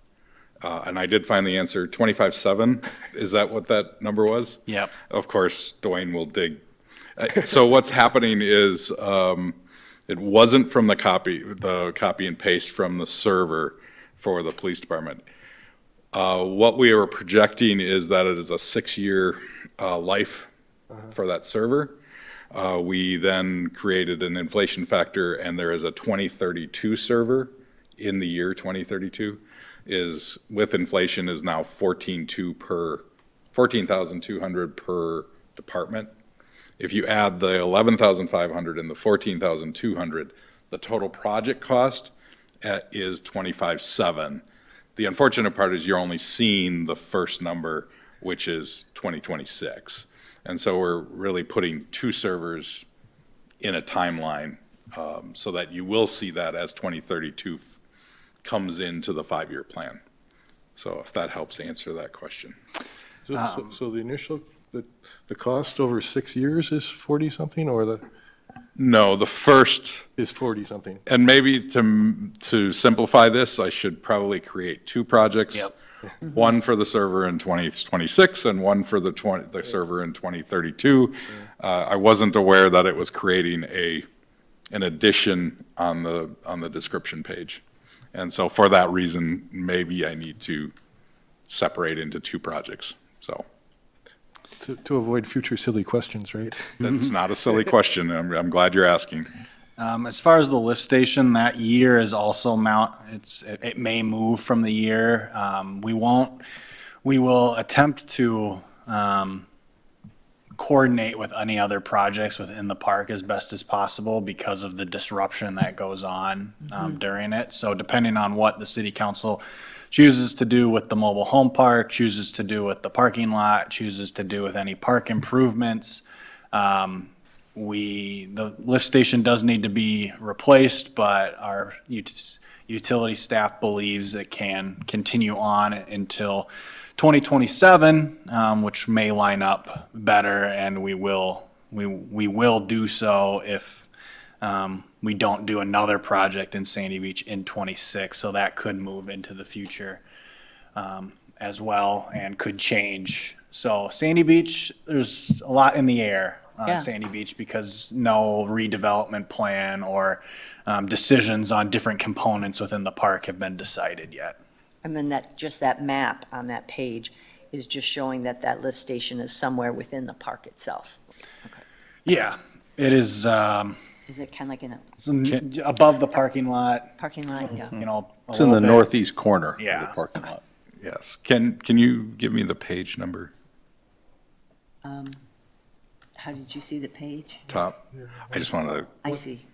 And I did find the answer, 25.7, is that what that number was? Yep. Of course, Dwayne will dig. So what's happening is, it wasn't from the copy and paste from the server for the police department. What we were projecting is that it is a 6-year life for that server. We then created an inflation factor, and there is a 2032 server in the year 2032 is, with inflation, is now 14,200 per department. If you add the 11,500 and the 14,200, the total project cost is 25.7. The unfortunate part is you're only seeing the first number, which is 2026. And so we're really putting 2 servers in a timeline so that you will see that as 2032 comes into the 5-year plan. So if that helps answer that question. So the initial, the cost over 6 years is 40-something, or No, the first, is 40-something? and maybe to simplify this, I should probably create 2 projects. Yep. One for the server in 2026 and one for the server in 2032. I wasn't aware that it was creating an addition on the description page. And so for that reason, maybe I need to separate into 2 projects, so. To avoid future silly questions, right? That's not a silly question. I'm glad you're asking. As far as the lift station, that year is also it may move from the year. We will attempt to coordinate with any other projects within the park as best as possible because of the disruption that goes on during it. So depending on what the city council chooses to do with the mobile home park, chooses to do with the parking lot, chooses to do with any park improvements, the lift station does need to be replaced, but our utility staff believes it can continue on until 2027, which may line up better, and we will do so if we don't do another project in Sandy Beach in 26. So that could move into the future as well and could change. So Sandy Beach, there's a lot in the air on Yeah. Sandy Beach because no redevelopment plan or decisions on different components within the park have been decided yet. And then that map on that page is just showing that lift station is somewhere within the park itself. Yeah, it is. Is it kind of like in a It's above the parking lot, parking lot? Yeah. you know. a It's in the little bit. northeast corner of the Yeah. parking lot. Yes. Can you give me the page number? How did you see the page? Top? I just want to, I see,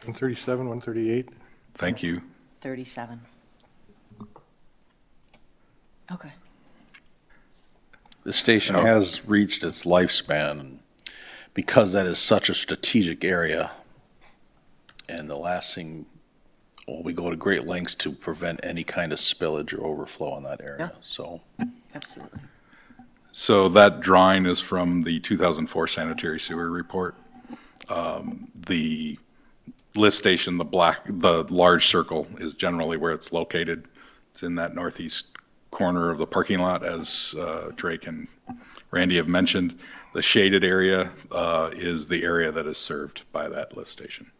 137, 138? thank you. 37. Okay. The station has reached its lifespan and because that is such a strategic area. And the last thing, well, we go to great lengths to prevent any kind of spillage or overflow in that area, Yeah. so. Absolutely. So that drawing is from the 2004 sanitary sewer report. The lift station, the large circle is generally where it's located. It's in that northeast corner of the parking lot, as Drake and Randy have mentioned. The shaded area is the area that is served by that lift station.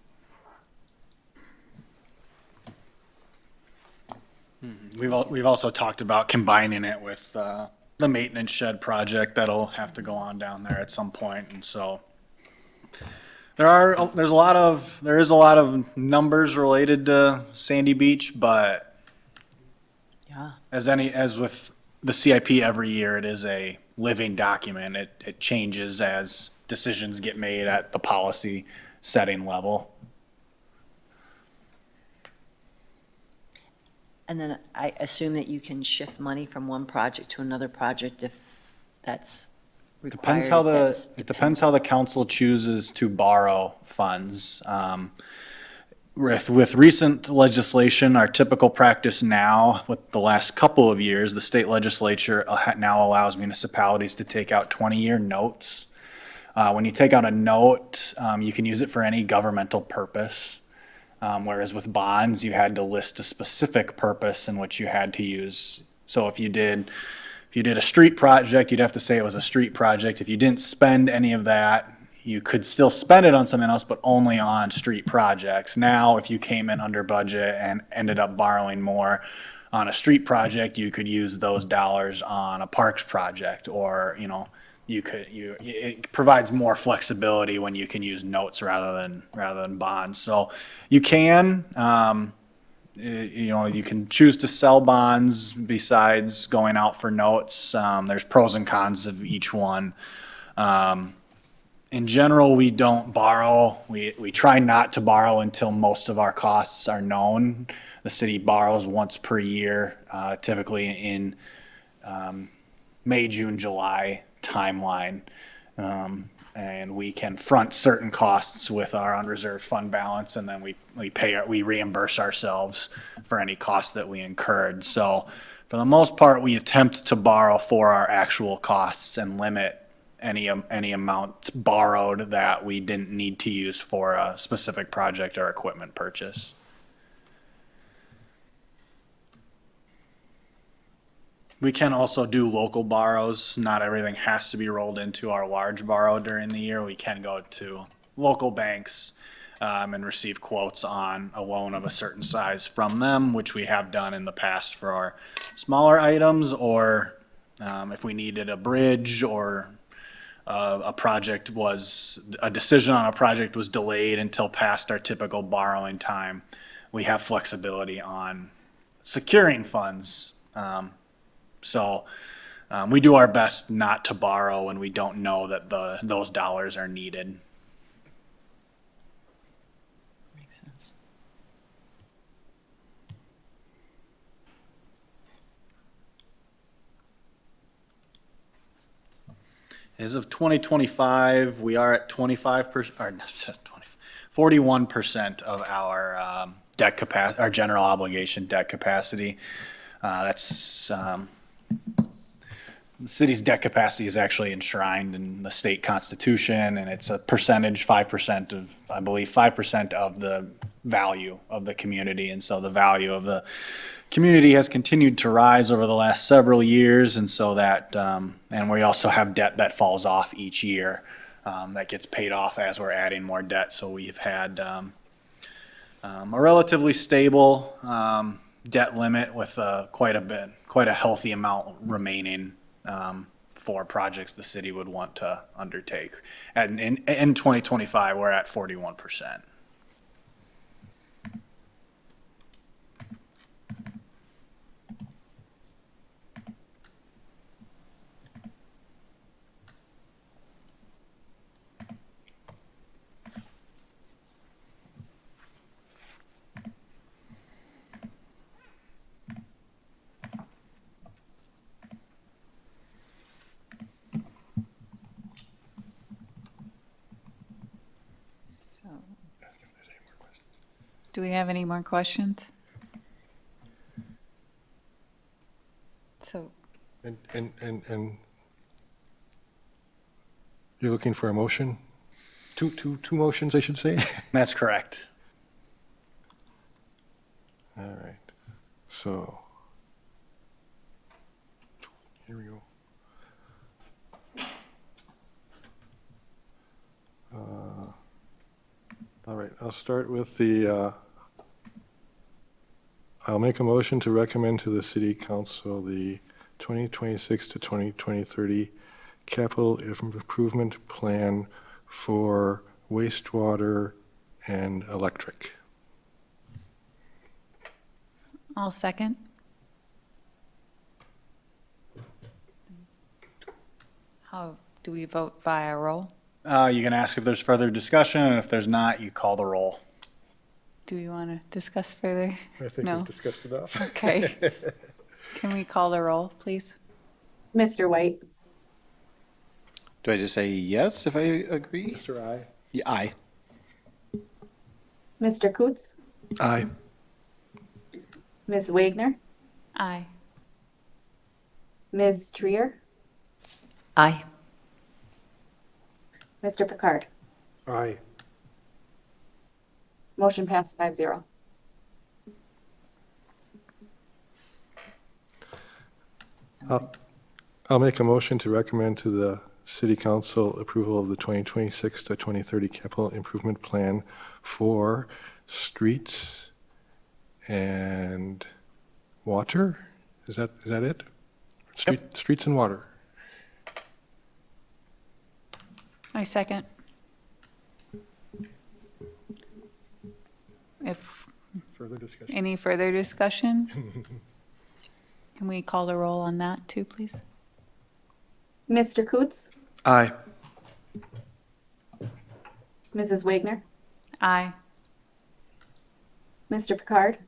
We've also talked about combining it with the maintenance shed project that'll have to go on down there at some point, and so there is a lot of numbers related to Sandy Beach, but Yeah. as with the CIP every year, it is a living document. It changes as decisions get made at the policy setting level. And then I assume that you can shift money from one project to another project if that's required. Depends how the council chooses to borrow funds. with recent legislation, our typical practice now, with the last couple of years, the state legislature now allows municipalities to take out 20-year notes. When you take out a note, you can use it for any governmental purpose. Whereas with bonds, you had to list a specific purpose in which you had to use. So if you did a street project, you'd have to say it was a street project. If you didn't spend any of that, you could still spend it on something else, but only on street projects. Now, if you came in under budget and ended up borrowing more on a street project, you could use those dollars on a parks project, or, it provides more flexibility when you can use notes rather than bonds. So you can, you can choose to sell bonds besides going out for notes. There's pros and cons of each one. In general, we don't borrow. We try not to borrow until most of our costs are known. The city borrows once per year, typically in May, June, July timeline. And we can front certain costs with our unreserved fund balance, and then we reimburse ourselves for any costs that we incurred. So for the most part, we attempt to borrow for our actual costs and limit any amount borrowed that we didn't need to use for a specific project or equipment purchase. We can also do local borrows. Not everything has to be rolled into our large borrow during the year. We can go to local banks and receive quotes on a loan of a certain size from them, which we have done in the past for our smaller items, or if we needed a bridge, or a decision on a project was delayed until past our typical borrowing time. We have flexibility on securing funds. So we do our best not to borrow when we don't know that those dollars are needed. Makes sense. As of 2025, we are at 25%, or not 41% of our debt capacity, our general obligation debt capacity. The city's debt capacity is actually enshrined in the state constitution, and it's a percentage, 5% of, I believe, 5% of the value of the community. And so the value of the community has continued to rise over the last several years, and so that, and we also have debt that falls off each year that gets paid off as we're adding more debt. So we've had a relatively stable debt limit with quite a healthy amount remaining for projects the city would want to undertake. And in 2025, we're at 41%. Do we have any more questions? So, And you're looking for a motion? Two motions, I should say? That's correct. All right, so, here we go. All right, I'll start with I'll make a motion to recommend to the city council the 2026 to 2030 capital improvement plan for wastewater and electric. I'll second. How do we vote via roll? You can ask if there's further discussion, and if there's not, you call the roll. Do we want to discuss further? I think No. we've discussed enough. Okay. Can we call the roll, please? Mr. White, Do I just say yes if I agree? Mr. I. Yeah, aye. Mr. Coots, Aye. Ms. Wagner, Aye. Ms. Trier, Aye. Mr. Picard. Aye. Motion passed 5-0. I'll make a motion to recommend to the city council approval of the 2026 to 2030 capital improvement plan for streets and water? Is that it? Streets and water. I second. If, Further discussion? any further discussion? Can we call a roll on that too, please? Mr. Coots, Aye. Mrs. Wagner, Aye. Mr. Picard,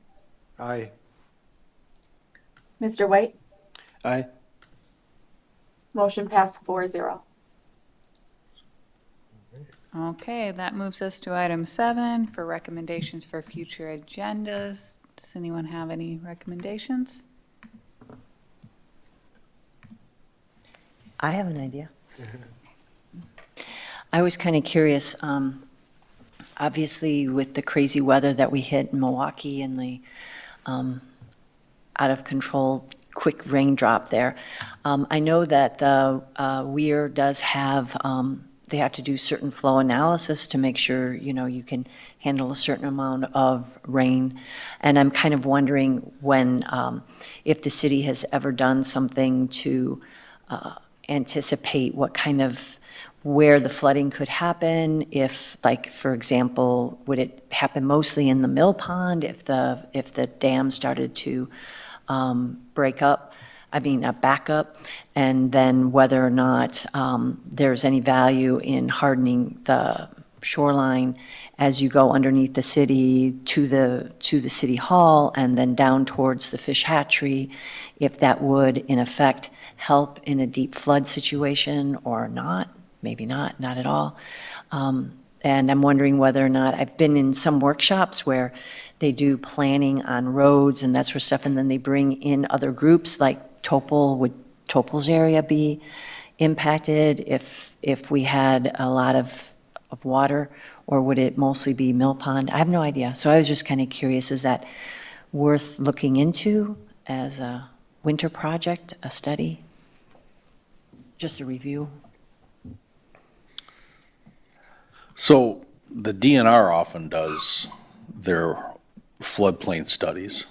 Aye. Mr. White. Aye. Motion passed 4-0. Okay, that moves us to item 7 for recommendations for future agendas. Does anyone have any recommendations? I have an idea. I was kind of curious, obviously with the crazy weather that we hit in Milwaukee and the out of control quick raindrop there, I know that the Weir does have, they have to do certain flow analysis to make sure, you can handle a certain amount of rain. And I'm kind of wondering when, if the city has ever done something to anticipate what kind of, where the flooding could happen, if, like, for example, would it happen mostly in the mill pond if the dam started to back up, and then whether or not there's any value in hardening the shoreline as you go underneath the city to the city hall and then down towards the fish hatchery, if that would in effect help in a deep flood situation or not, maybe not at all. And I'm wondering whether or not, I've been in some workshops where they do planning on roads and that sort of stuff, and then they bring in other groups, like Topol. Would Topol's area be impacted if we had a lot of water, or would it mostly be Mill Pond? I have no idea. So I was just kind of curious, is that worth looking into as a winter project, a study? Just a review? So the DNR often does their floodplain studies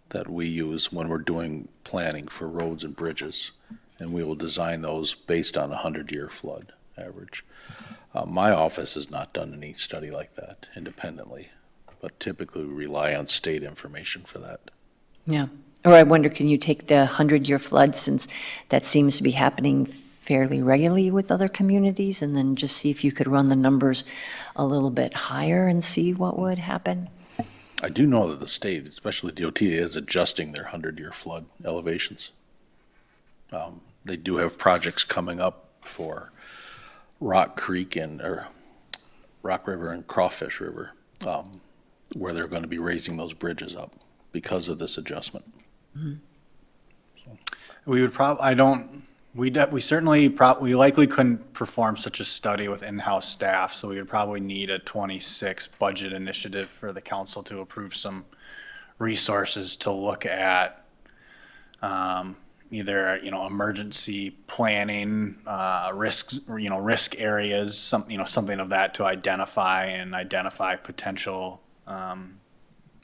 that we use when we're doing planning for roads and bridges, and we will design those based on a 100-year flood average. My office has not done any study like that independently, but typically we rely on state information for that. Yeah. Or I wonder, can you take the 100-year flood, since that seems to be happening fairly regularly with other communities, and then just see if you could run the numbers a little bit higher and see what would happen? I do know that the state, especially DOT, is adjusting their 100-year flood elevations. They do have projects coming up for Rock Creek or Rock River and Crawfish River, where they're going to be raising those bridges up because of this adjustment. We would we likely couldn't perform such a study with in-house staff, so we would probably need a 26 budget initiative for the council to approve some resources to look at either, emergency planning, risks, risk areas, something of that to identify potential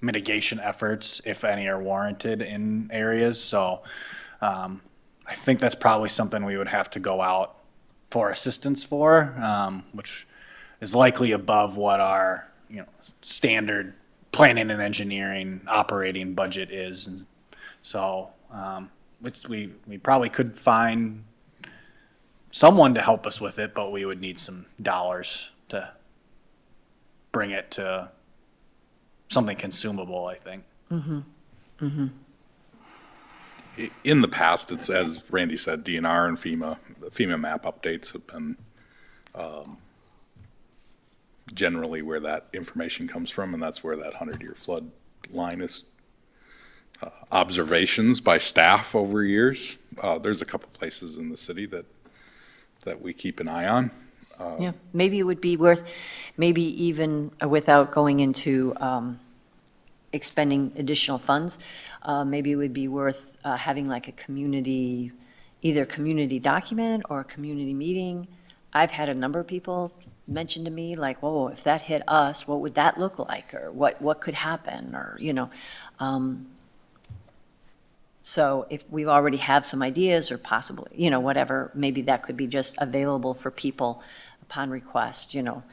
mitigation efforts, if any are warranted in areas. So I think that's probably something we would have to go out for assistance for, which is likely above what our, standard planning and engineering operating budget is. And so we probably could find someone to help us with it, but we would need some dollars to bring it to something consumable, I think. In the past, it's, as Randy said, DNR and FEMA map updates have been generally where that information comes from, and that's where that 100-year flood line is. Observations by staff over years. There's a couple places in the city that we keep an eye on. Yeah, maybe it would be worth, maybe even without going into expending additional funds, maybe it would be worth having like a community, either community document or a community meeting. I've had a number of people mention to me, like, whoa, if that hit us, what would that look like? Or what could happen? Or, you know. So if we already have some ideas or possibly, you know, whatever, maybe that could be just available for people upon request, you know,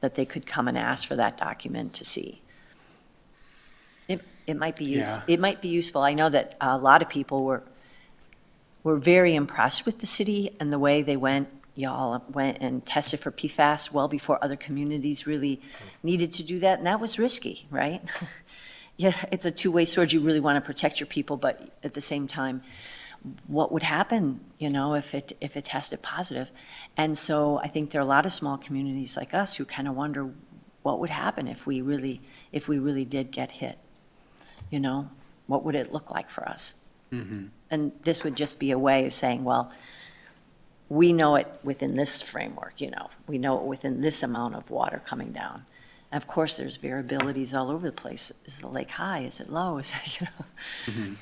that they could come and ask for that document to see. It might be it might be useful. I know that a lot of people were very impressed with the city and the way they y'all went and tested for PFAS well before other communities really needed to do that, and that was risky, right? Yeah, it's a two-way sword. You really want to protect your people, but at the same time, what would happen, you know, if it tested positive? And so I think there are a lot of small communities like us who kind of wonder what would happen if we really did get hit. You know, what would it look like for us? Mm-hmm. And this would just be a way of saying, well, we know it within this framework, you know, we know it within this amount of water coming down. And of course, there's variabilities all over the place. Is the lake high? Is it low? Is it, you know? Mm-hmm.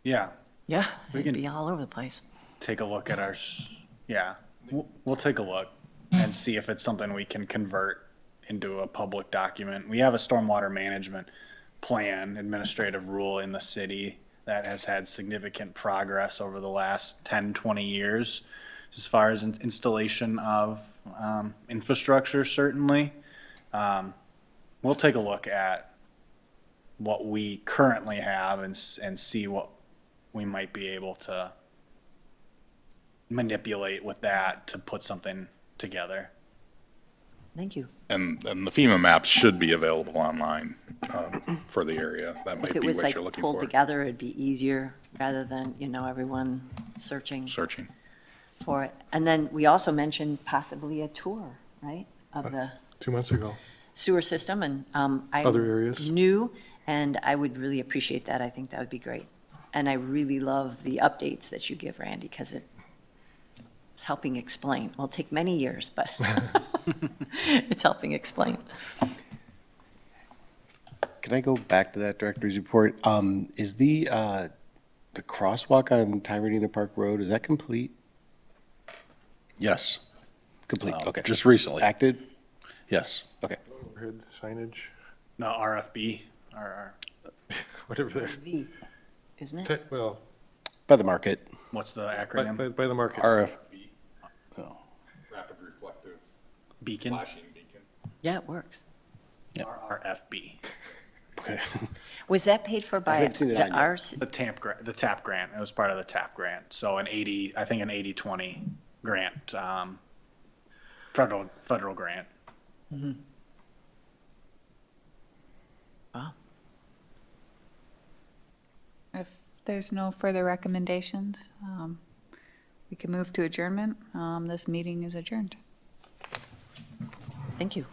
Yeah, Yeah, We it'd can- be all over the place. take a look at we'll take a look and see if it's something we can convert into a public document. We have a stormwater management plan, administrative rule in the city that has had significant progress over the last 10, 20 years as far as installation of infrastructure, certainly. We'll take a look at what we currently have and see what we might be able to manipulate with that to put something together. Thank you. And the FEMA maps should be available online for the area. That might If it be was what like you're looking pulled for. together, it'd be easier rather than, you know, everyone searching Searching. for it. And then we also mentioned possibly a tour, right, of the 2 months ago. sewer system, and Other areas. I'm new, and I would really appreciate that. I think that would be great. And I really love the updates that you give, Randy, because it's helping explain. It'll take many years, but it's helping explain. Can I go back to that director's report? Is the crosswalk on Tyrannina Park Road, is that complete? Yes, Complete, okay. just recently. Acted? Yes. Okay. Overhead signage, The RFB, or whatever V, isn't it? they're, well, By the market. what's the by acronym? by the market. RF, Rapid reflective Beacon? flashing beacon. Yeah, it works. RFB. Okay. Was that paid for by haven't seen it the on yet. ours? The TAP grant. It was part of the TAP grant. So an 80/20 grant, federal grant. Wow. If there's no further recommendations, we can move to adjournment. This meeting is adjourned. Thank you.